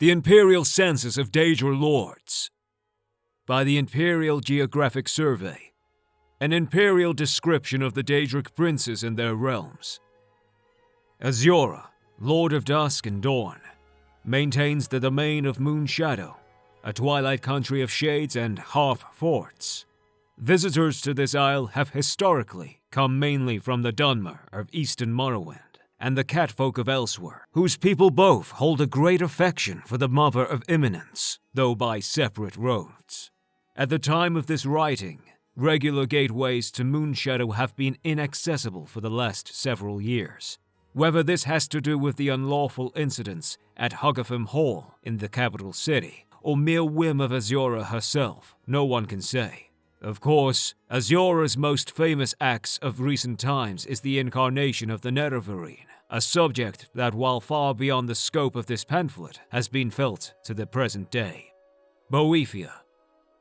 The Imperial Census of Daedra Lords. By the Imperial Geographic Survey. An imperial description of the Daedric Princes and their realms. Azura, Lord of Dusk and Dawn, maintains the domain of Moonshadow, a twilight country of shades and half-forts. Visitors to this isle have historically come mainly from the Dunmer of Eastern Morrowind and the catfolk of elsewhere, whose people both hold a great affection for the Mother of Imminence, though by separate roads. At the time of this writing, regular gateways to Moonshadow have been inaccessible for the last several years. Whether this has to do with the unlawful incidents at Huggatham Hall in the capital city, or mere whim of Azura herself, no one can say. Of course, Azura's most famous acts of recent times is the incarnation of the Nerevarine, a subject that, while far beyond the scope of this pamphlet, has been felt to the present day. Boethia,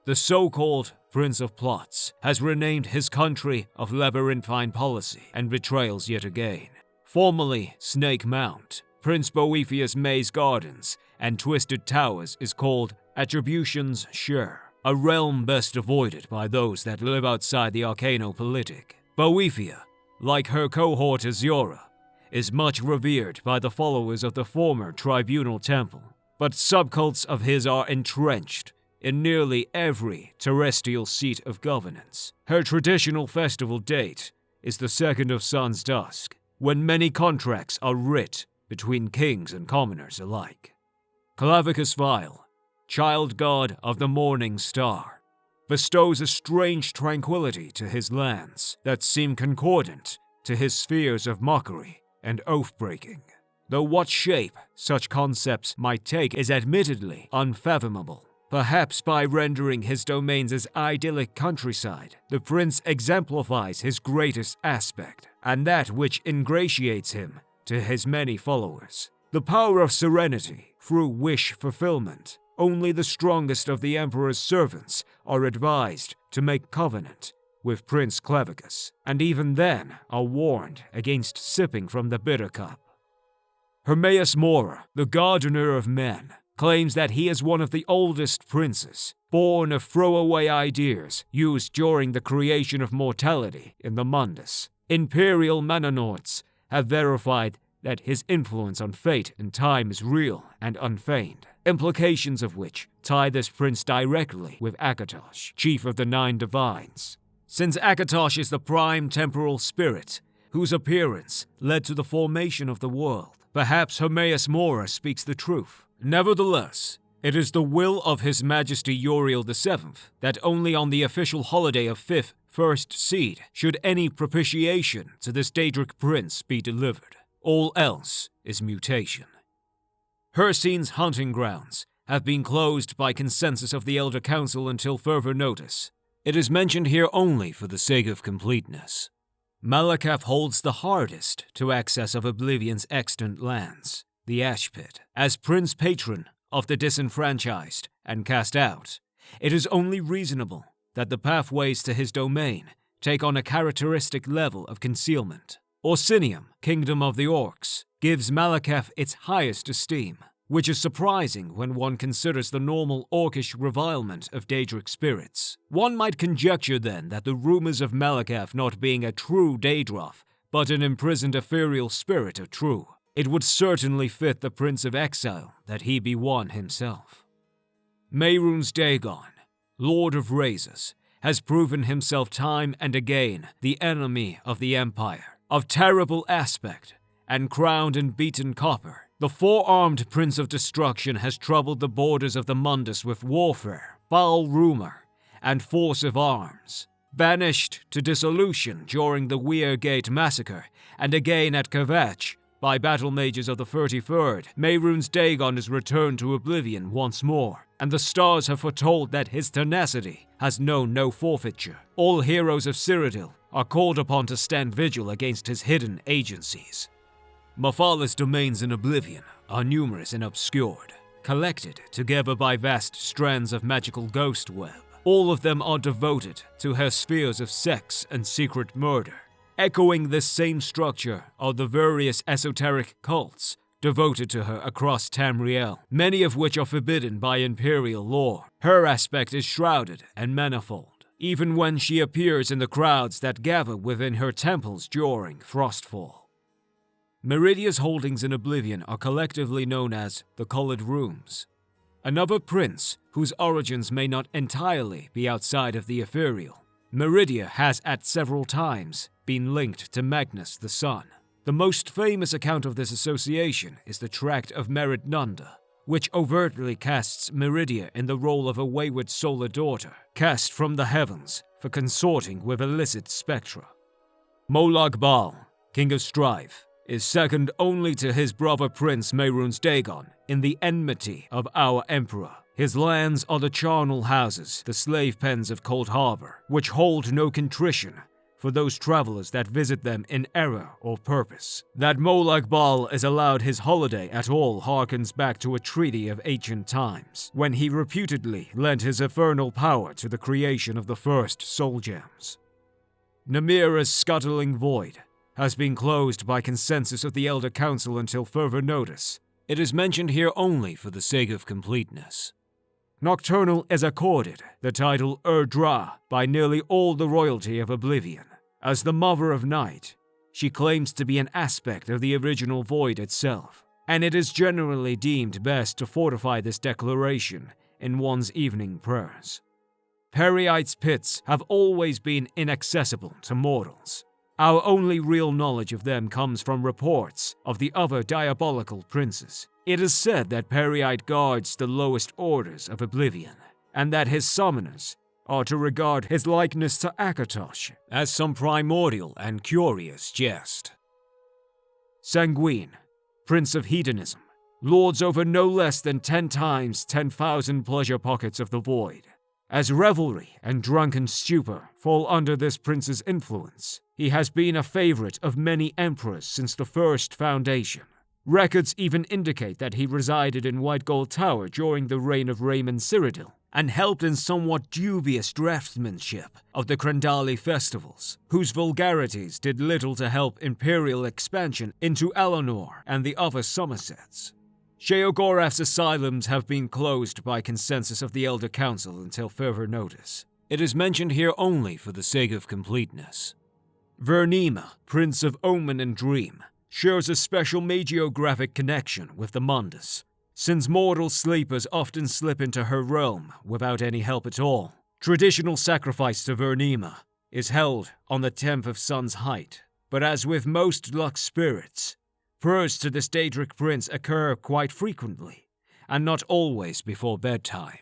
the so-called Prince of Plots, has renamed his country of labyrinthine policy and betrayals yet again. Formerly Snake Mount, Prince Boethia's Maze Gardens and Twisted Towers is called Attribution's Share, a realm best avoided by those that live outside the arcano-politic. Boethia, like her cohort Azura, is much revered by the followers of the former Tribunal Temple, but subcults of his are entrenched in nearly every terrestrial seat of governance. Her traditional festival date is the 2nd of Sun's Dusk, when many contracts are writ between kings and commoners alike. Clavicusvile, child god of the morning star, bestows a strange tranquility to his lands that seem concordant to his spheres of mockery and oath-breaking. Though what shape such concepts might take is admittedly unfathomable. Perhaps by rendering his domains as idyllic countryside, the prince exemplifies his greatest aspect, and that which ingratiates him to his many followers. The power of serenity through wish fulfillment. Only the strongest of the Emperor's servants are advised to make covenant with Prince Clavicus, and even then are warned against sipping from the bitter cup. Hermaeus Mora, the gardener of men, claims that he is one of the oldest princes, born of throwaway ideas used during the creation of mortality in the Mundus. Imperial Manonauts have verified that his influence on fate and time is real and unfeigned, implications of which tie this prince directly with Akatosh, chief of the 9 divines. Since Akatosh is the prime temporal spirit whose appearance led to the formation of the world, perhaps Hermaeus Mora speaks the truth. Nevertheless, it is the will of His Majesty Uriel VII that only on the official holiday of 5th First Seed should any propitiation to this Daedric prince be delivered. All else is mutation. Hircine's hunting grounds have been closed by consensus of the Elder Council until further notice. It is mentioned here only for the sake of completeness. Malacath holds the hardest to access of Oblivion's extant lands, the Ash Pit. As Prince Patron of the disenfranchised and cast out, it is only reasonable that the pathways to his domain take on a characteristic level of concealment. Orsinium, Kingdom of the Orcs, gives Malacath its highest esteem, which is surprising when one considers the normal orcish revilement of Daedric spirits. One might conjecture then that the rumors of Malacath not being a true Daedroth, but an imprisoned ethereal spirit are true. It would certainly fit the Prince of Exile that he be one himself. Mehrunesdagon, Lord of Razors, has proven himself time and again the enemy of the Empire. Of terrible aspect, and crowned in beaten copper, the 4-armed Prince of Destruction has troubled the borders of the Mundus with warfare, foul rumor, and force of arms. Banished to dissolution during the Weirgate massacre, and again at Kavach by battle mages of the 33rd, Mehrunesdagon is returned to oblivion once more, and the stars have foretold that his tenacity has known no forfeiture. All heroes of Cyrodiil are called upon to stand vigil against his hidden agencies. Mephala's domains in Oblivion are numerous and obscured, collected together by vast strands of magical ghost web. All of them are devoted to her spheres of sex and secret murder. Echoing this same structure are the various esoteric cults devoted to her across Tamriel, many of which are forbidden by Imperial law. Her aspect is shrouded and manifold, even when she appears in the crowds that gather within her temples during Frostfall. Meridia's holdings in Oblivion are collectively known as the Colored Rooms. Another prince, whose origins may not entirely be outside of the ethereal, Meridia has at several times been linked to Magnus the Sun. The most famous account of this association is the Tract of Mehrunesdagon, which overtly casts Meridia in the role of a wayward solar daughter, cast from the heavens for consorting with illicit spectra. Molagbal, King of Strife, is second only to his brother Prince Mehrunesdagon in the enmity of our Emperor. His lands are the charnel houses, the slave pens of Cold Harbor, which hold no contrition for those travelers that visit them in error or purpose. That Molagbal is allowed his holiday at all harkens back to a treaty of ancient times, when he reputedly lent his infernal power to the creation of the first soul gems. Namira's scuttling void has been closed by consensus of the Elder Council until further notice. It is mentioned here only for the sake of completeness. Nocturnal is accorded the title Erdra by nearly all the royalty of Oblivion. As the Mother of Night, she claims to be an aspect of the original void itself, and it is generally deemed best to fortify this declaration in one's evening prayers. Peryite's pits have always been inaccessible to mortals. Our only real knowledge of them comes from reports of the other diabolical princes. It is said that Peryite guards the lowest orders of Oblivion, and that his summoners are to regard his likeness to Akatosh as some primordial and curious jest. Sanguine, Prince of Hedonism, lords over no less than 10 times 10,000 pleasure pockets of the void. As revelry and drunken stupor fall under this prince's influence, he has been a favorite of many emperors since the first foundation. Records even indicate that he resided in White Gold Tower during the reign of Raymond Cyrodiil, and helped in somewhat dubious draftsmanship of the Crandali festivals, whose vulgarities did little to help Imperial expansion into Eleanor and the other Somersets. Sheogorath's asylums have been closed by consensus of the Elder Council until further notice. It is mentioned here only for the sake of completeness. Vaermina, Prince of Omen and Dream, shares a special magiographic connection with the Mundus, since mortal sleepers often slip into her realm without any help at all. Traditional sacrifice to Vaermina is held on the 10th of Sun's height, but as with most Lux spirits, prayers to this Daedric Prince occur quite frequently, and not always before bedtime.